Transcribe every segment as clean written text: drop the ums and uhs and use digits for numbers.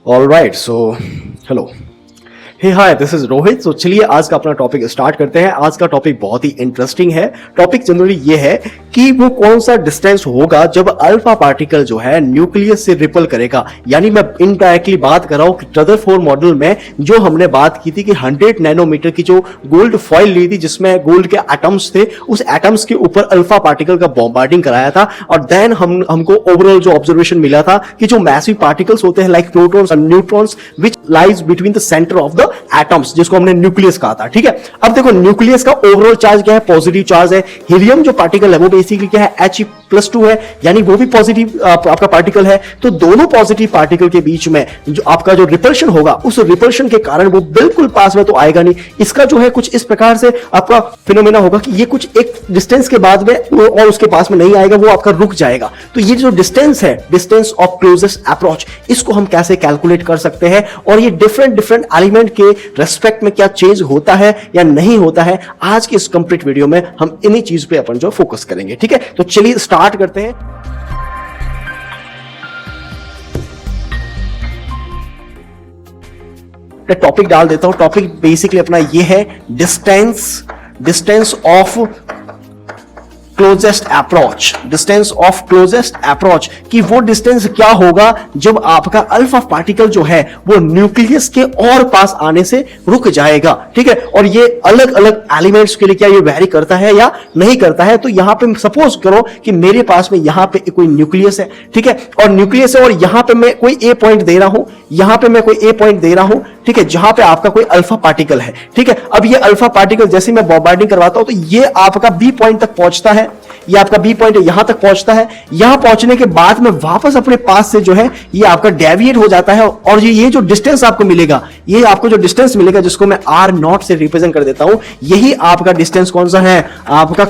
All right, so hello. Hey hi, this is Rohit. तो चलिए आज का अपना टॉपिक स्टार्ट करते हैं। आज का टॉपिक बहुत ही इंटरेस्टिंग है। टॉपिक जनरली ये है कि वो कौन सा डिस्टेंस होगा जब अल्फा पार्टिकल जो है न्यूक्लियस से रिपल करेगा। यानी मैं इनडायरेक्टली बात कर रहा हूं कि रदरफोर्ड मॉडल में जो हमने बात की थी कि 100 नैनोमीटर की जो गोल्ड फॉइल ली थी जिसमें गोल्ड के एटम्स थे, उस एटम्स के ऊपर अल्फा पार्टिकल का बॉम्बार्डिंग कराया था और देन हमको ओवरऑल जो ऑब्जर्वेशन मिला था कि जो मैसिव पार्टिकल्स होते हैं लाइक प्रोटॉन्स और neutrons which lies between the centre of the atoms, जिसको हमने न्यूक्लियस कहा था। ठीक है, अब देखो न्यूक्लियस का ओवरऑल चार्ज क्या है, पॉजिटिव चार्ज है। हीलियम जो पार्टिकल है वो बेसिकली क्या है, He+2 है, यानी वो भी पॉजिटिव आपका पार्टिकल है। तो दोनों पॉजिटिव पार्टिकल के बीच में जो आपका जो रिपल्शन होगा, उस रिपल्शन के कारण वो बिल्कुल पास में तो आएगा नहीं। इसका जो है कुछ इस प्रकार से आपका फिनोमेना होगा कि ये कुछ एक डिस्टेंस के बाद में और उसके पास में नहीं आएगा, वो आपका रुक जाएगा। तो ये जो डिस्टेंस है, डिस्टेंस ऑफ क्लोजेस्ट अप्रोच, इसको हम कैसे कैलकुलेट कर सकते हैं और ये डिफरेंट एलिमेंट के रेस्पेक्ट में क्या चेंज होता है या नहीं होता है, आज की इस कंप्लीट वीडियो में हम इन्हीं चीज पे अपन जो फोकस करेंगे। ठीक है, तो चलिए स्टार्ट करते हैं। टॉपिक डाल देता हूं। टॉपिक बेसिकली अपना ये है distance of closest approach, distance of closest approach कि वो डिस्टेंस क्या होगा जब आपका अल्फा पार्टिकल जो है वो न्यूक्लियस के और पास आने से रुक जाएगा। ठीक है, और ये अलग अलग एलिमेंट्स के लिए क्या ये वेरी करता है या नहीं करता है। तो यहां पे सपोज करो कि मेरे पास में यहां पे कोई न्यूक्लियस है, ठीक है, और न्यूक्लियस है और यहां पे मैं कोई ए पॉइंट दे रहा हूं, यहां पे मैं कोई ए पॉइंट दे रहा हूं, ठीक है, जहां पे आपका कोई अल्फा पार्टिकल है। ठीक है, अब ये अल्फा पार्टिकल जैसे मैं बॉम्बार्डिंग करवाता हूं तो ये आपका बी पॉइंट तक पहुंचता है, ये आपका बी पॉइंट यहां तक पहुंचता है। यहां पहुंचने के बाद में वापस अपने पास से जो है ये आपका डेविएट हो जाता है और ये जो डिस्टेंस आपको मिलेगा, ये आपको जो डिस्टेंस मिलेगा जिसको मैं R0 से रिप्रेजेंट कर देता हूं, यही आपका डिस्टेंस कौन सा है, आपका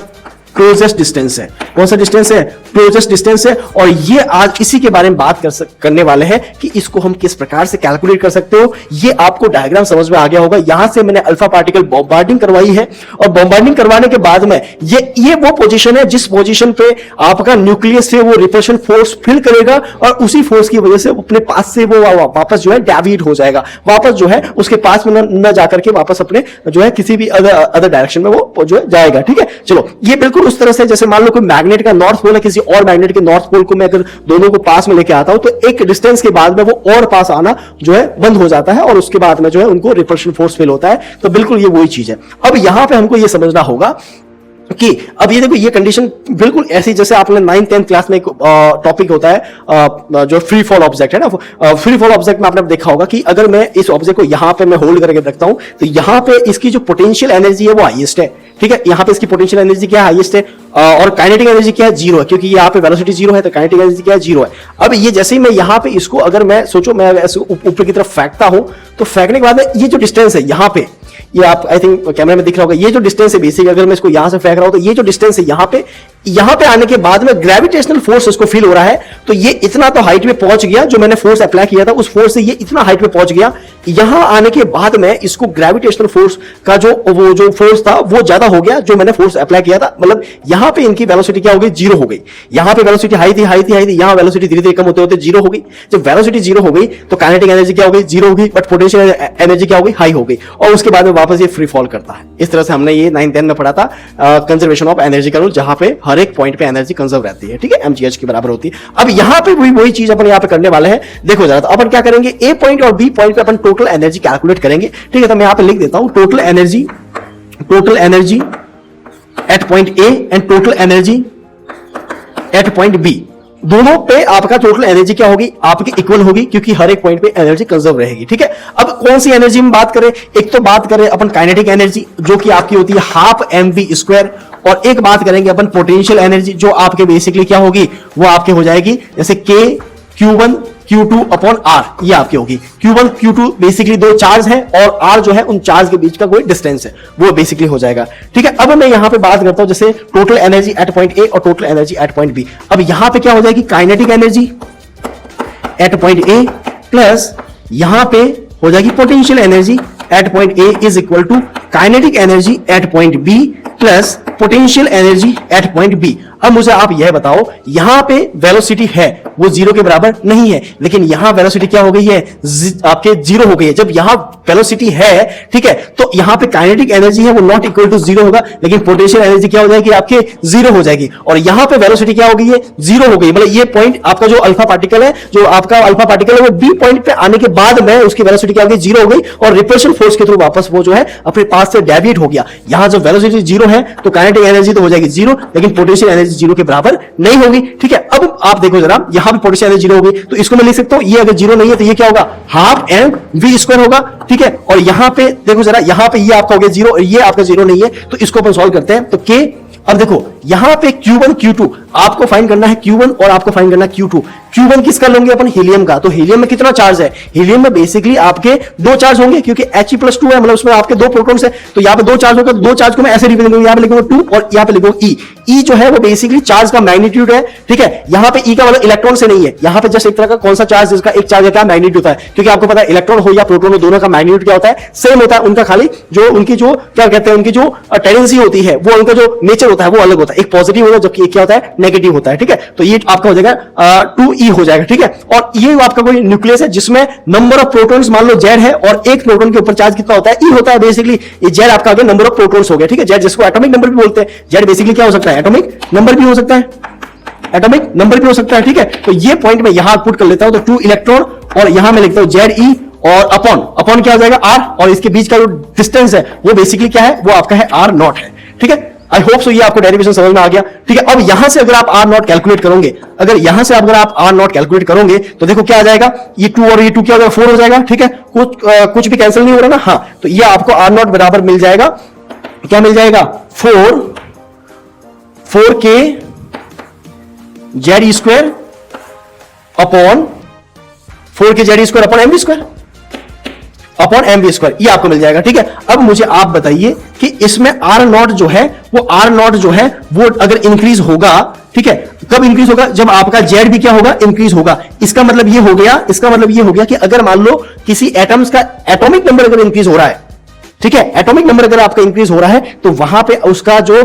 क्लोजेस्ट डिस्टेंस है। कौन सा डिस्टेंस है, क्लोजेस्ट डिस्टेंस है। और ये आज इसी के बारे में बात करने वाले हैं कि इसको हम किस प्रकार से कैलकुलेट कर सकते हो। ये आपको डायग्राम समझ में आ गया होगा। यहां से मैंने अल्फा पार्टिकल बॉम्बार्डिंग करवाई है और बॉम्बार्डिंग करवाने के बाद में ये वो पोजीशन है जिस पोजीशन पे आपका न्यूक्लियस से वो रिपल्शन फोर्स फील करेगा और उसी फोर्स की वजह से अपने पास से वो वापस जो है डेविएट हो जाएगा, वापस जो है उसके पास में न जाकर के वापस अपने जो है किसी भी अदर डायरेक्शन में वो जो है जाएगा। ठीक है, चलो ये बिल्कुल उस तरह से जैसे मान लो कोई मैग्नेट का नॉर्थ पोल है, किसी और मैग्नेट के नॉर्थ पोल को मैं अगर दोनों को पास में लेके आता हूं तो एक डिस्टेंस के बाद में वो और पास आना जो है बंद हो जाता है और उसके बाद में जो है उनको रिपल्शन फोर्स फील होता है। तो बिल्कुल ये वही चीज है। अब यहां पे हमको ये समझना होगा कि अब ये देखो ये कंडीशन बिल्कुल ऐसी जैसे आपने 9th 10th क्लास में एक टॉपिक होता है जो फ्री फॉल ऑब्जेक्ट है ना। फ्री फॉल ऑब्जेक्ट में आपने देखा होगा कि अगर मैं इस ऑब्जेक्ट को यहां पे मैं होल्ड करके रखता हूं तो यहां पे इसकी जो पोटेंशियल एनर्जी है वो हाईएस्ट है। ठीक है, यहां पे इसकी पोटेंशियल एनर्जी क्या है, हाईएस्ट है, और काइनेटिक एनर्जी क्या है, जीरो है, क्योंकि यहाँ पे वेलोसिटी जीरो है तो काइनेटिक एनर्जी क्या है, जीरो है। अब ये जैसे ही मैं यहाँ पे इसको अगर मैं सोचो मैं ऐसे ऊपर की तरफ फेंकता हूं तो फेंकने के बाद में ये जो डिस्टेंस है यहाँ पे, ये आप आई थिंक कैमरा में दिख रहा होगा, ये जो डिस्टेंस है बेसिक अगर मैं इसको यहां से फेंक रहा हूं तो ये जो डिस्टेंस है यहां पे आने के बाद में ग्रेविटेशनल फोर्स इसको फील हो रहा है। तो ये इतना तो हाइट में पहुंच गया, जो मैंने फोर्स अप्लाई किया था उस फोर्स से ये इतना हाइट में पहुंच गया। यहां आने के बाद में इसको ग्रेविटेशनल फोर्स का जो फोर्स था वो ज्यादा हो गया जो मैंने फोर्स अप्लाई किया था। मतलब यहां पे इनकी वेलोसिटी क्या हो गई, जीरो हो गई। यहां पे वेलोसिटी हाई थी, यहां वेलोसिटी धीरे धीरे कम होते होते जीरो हो गई। जब वेलोसिटी जीरो हो गई तो काइनेटिक एनर्जी क्या हो गई, जीरो हो गई, बट पोटेंशियल एनर्जी क्या हो गई, हाई हो गई, और उसके बाद में वापस ये फ्री फॉल करता है। इस तरह से हमने ये 9th 10th में पढ़ा था कंजर्वेशन ऑफ एनर्जी का रूल, जहां पे हर एक पॉइंट पे एनर्जी कंजर्व रहती है। ठीक है, mgh के बराबर होती है। अब यहां पे वही चीज अपन यहां पे करने वाले हैं। देखो जरा, तो अपन क्या करेंगे, ए पॉइंट और बी पॉइंट पे अपन टोटल एनर्जी कैलकुलेट करेंगे। ठीक है, तो मैं यहां पे लिख देता हूं total energy at point A and total energy at point B. दोनों पे आपका टोटल एनर्जी क्या होगी, आपकी इक्वल होगी, क्योंकि हर एक पॉइंट पे एनर्जी कंजर्व रहेगी। ठीक है, अब कौन सी एनर्जी में बात करें, एक तो बात करें अपन काइनेटिक एनर्जी जो कि आपकी होती है हाफ mv², और एक बात करेंगे अपन पोटेंशियल एनर्जी जो आपके बेसिकली क्या होगी, वो आपके हो जाएगी जैसे k q1 q2 upon r, ये आपकी होगी। q1 q2 बेसिकली दो चार्ज है और r जो है उन चार्ज के बीच का कोई डिस्टेंस है, वो बेसिकली हो जाएगा। ठीक है, अब मैं यहां पे बात करता हूं जैसे total energy at point A और total energy at point B. अब यहां पे क्या हो जाएगी, kinetic energy at point A plus यहां पे हो जाएगी potential energy at point A is equal to kinetic energy at point B plus potential energy at point B. अब मुझे आप यह बताओ, यहां पे वेलोसिटी है वो जीरो के बराबर नहीं है, लेकिन यहां वेलोसिटी क्या हो गई है, आपके जीरो हो गई है। जब यहां वेलोसिटी है, ठीक है, तो यहां पे काइनेटिक एनर्जी है वो नॉट इक्वल टू जीरो होगा, लेकिन पोटेंशियल एनर्जी क्या हो जाएगी, आपके जीरो हो जाएगी। और यहां पे वेलोसिटी क्या हो गई है, जीरो हो गई। मतलब ये पॉइंट आपका जो अल्फा पार्टिकल है, जो आपका अल्फा पार्टिकल है, वो बी पॉइंट पे आने के बाद में उसकी वेलोसिटी क्या हो गई, जीरो हो गई, और रिपल्शन फोर्स के थ्रू वापस वो जो है अपने पास से डेविएट हो गया। यहां जब वेलोसिटी जीरो है तो काइनेटिक एनर्जी तो हो जाएगी जीरो, लेकिन पोटेंशियल एनर्जी जीरो के बराबर नहीं होगी। ठीक है, अब आप देखो जरा, यहां भी पोटेंशियल एनर्जी जीरो होगी, तो इसको मैं लिख सकता हूं, ये अगर जीरो नहीं है तो ये क्या होगा, हाफ एम वी स्क्वायर होगा। ठीक है, और यहां पे देखो जरा, यहां पे ये आपका हो गया जीरो और ये आपका जीरो नहीं है, तो इसको अपन सॉल्व करते हैं। तो के, अब देखो यहां पे Q1 Q2 आपको फाइंड करना है, Q1 और आपको फाइंड करना है Q2। Q1 किसका लेंगे अपन, हीलियम का। तो हीलियम में कितना चार्ज है, हीलियम में बेसिकली आपके दो चार्ज होंगे, क्योंकि He+2 है, मतलब उसमें आपके दो प्रोटॉन्स है, तो यहां पे दो चार्ज होगा। दो चार्ज को मैं ऐसे रिप्रेजेंट करूंगा, यहां पे लिखूंगा 2 और यहां पे लिखूंगा E। E जो है वो बेसिकली चार्ज का मैग्नीट्यूड है। ठीक है, यहां पे E का मतलब इलेक्ट्रॉन से नहीं है, यहां पे जस्ट एक तरह का कौन सा चार्ज, जिसका एक चार्ज का मैग्नीट्यूड होता है, क्योंकि आपको पता है इलेक्ट्रॉन हो या प्रोटॉन हो, दोनों का मैग्नीट्यूड क्या होता है, सेम होता है। उनका खाली जो उनकी जो क्या कहते हैं, उनकी जो टेंडेंसी होती है, वो उनका जो नेचर होता है वो अलग होता है। एक पॉजिटिव होता है जबकि एक क्या होता है, नेगेटिव होता है। ठीक है, तो ये आपका हो जाएगा 2E हो जाएगा। ठीक है, और ये आपका कोई न्यूक्लियस है जिसमें नंबर ऑफ प्रोटॉन्स मान लो Z है, और एक प्रोटॉन के ऊपर चार्ज कितना होता है, E होता है। बेसिकली ये Z आपका आ गया नंबर ऑफ प्रोटॉन्स हो गया। ठीक है, Z जिसको एटॉमिक नंबर भी बोलते हैं, Z बेसिकली क्या हो सकता है, एटॉमिक नंबर भी हो सकता है, एटॉमिक नंबर भी हो सकता है। ठीक है, तो ये पॉइंट मैं यहां पुट कर लेता हूं, तो 2 इलेक्ट्रॉन, और यहां मैं लिखता हूं ZE, और अपॉन क्या हो जाएगा, R, और इसके बीच का जो डिस्टेंस है वो बेसिकली क्या है, वो आपका है R0 है। ठीक है, आई होप सो ये आपको डेरिवेशन समझ में आ गया। ठीक है, अब यहां से अगर आप R0 कैलकुलेट करोगे, अगर यहां से अगर आप R0 कैलकुलेट करोगे तो देखो क्या आ जाएगा, ये 2 और ये 2 क्या हो जाएगा, 4 हो जाएगा। ठीक है, कुछ भी कैंसिल नहीं हो रहा ना, हाँ, तो ये आपको R0 बराबर मिल जाएगा, क्या मिल जाएगा, 4K Z square upon 4K Z square upon MV square upon MV square, ये आपको मिल जाएगा। ठीक है, अब मुझे आप बताइए कि इसमें R0 जो है वो R0 जो है वो अगर इंक्रीज होगा, ठीक है, कब इंक्रीज होगा, जब आपका Z भी क्या होगा, इंक्रीज होगा। इसका मतलब ये हो गया, इसका मतलब ये हो गया कि अगर मान लो किसी एटम्स का एटॉमिक नंबर अगर इंक्रीज हो रहा है, ठीक है, एटॉमिक नंबर अगर आपका इंक्रीज हो रहा है, तो वहां पे उसका जो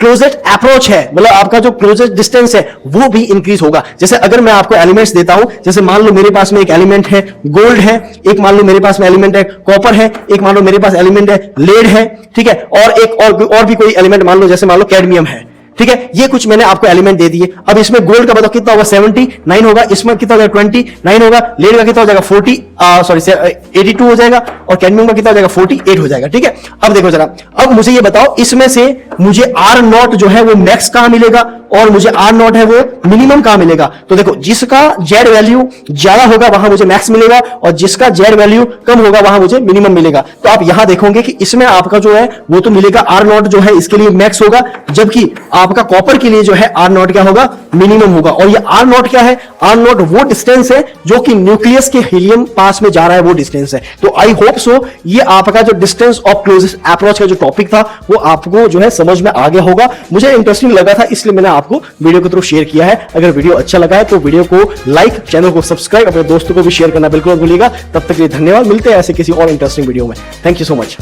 क्लोजेस्ट अप्रोच है, मतलब आपका जो क्लोजेस्ट डिस्टेंस है वो भी इंक्रीज होगा। जैसे अगर मैं आपको एलिमेंट्स देता हूं, जैसे मान लो मेरे पास में एक एलिमेंट है गोल्ड है, एक मान लो मेरे पास में एलिमेंट है कॉपर है, एक मान लो मेरे पास एलिमेंट है लेड है, ठीक है, और एक और भी कोई एलिमेंट मान लो, जैसे मान लो कैडमियम है। ठीक है, ये कुछ मैंने आपको एलिमेंट दे दिए। अब इसमें गोल्ड का बताओ कितना होगा, 79 होगा, इसमें कितना हो जाएगा, 29 होगा, लेड का कितना हो जाएगा, 82 हो जाएगा, और कैडमियम का कितना हो जाएगा, 48 हो जाएगा। ठीक है, अब देखो जरा, अब मुझे ये बताओ इसमें से मुझे R0 जो है वो मैक्स कहां मिलेगा, और मुझे R0 है वो मिनिमम कहां मिलेगा। तो देखो, जिसका Z वैल्यू ज्यादा होगा वहां मुझे मैक्स मिलेगा, और जिसका Z वैल्यू कम होगा वहां मुझे मिनिमम मिलेगा। तो आप यहां देखोगे कि इसमें आपका जो है वो तो मिलेगा R0 जो है इसके लिए मैक्स होगा, जबकि आपका कॉपर के लिए जो है R0 क्या होगा, मिनिमम होगा। और ये R0 क्या है, R0 वो डिस्टेंस है जो कि न्यूक्लियस के हीलियम पास में जा रहा है, वो डिस्टेंस है। तो आई होप सो ये आपका जो डिस्टेंस ऑफ क्लोजेस्ट अप्रोच का जो टॉपिक था वो आपको जो है समझ में आ गया होगा। मुझे इंटरेस्टिंग लगा था, इसलिए मैंने आपको वीडियो के थ्रू शेयर किया है। अगर वीडियो अच्छा लगा है तो वीडियो को लाइक, चैनल को सब्सक्राइब, अपने दोस्तों को भी शेयर करना बिल्कुल मत भूलिएगा। तब तक के लिए धन्यवाद, मिलते हैं ऐसे किसी और इंटरेस्टिंग वीडियो में। Thank you so much.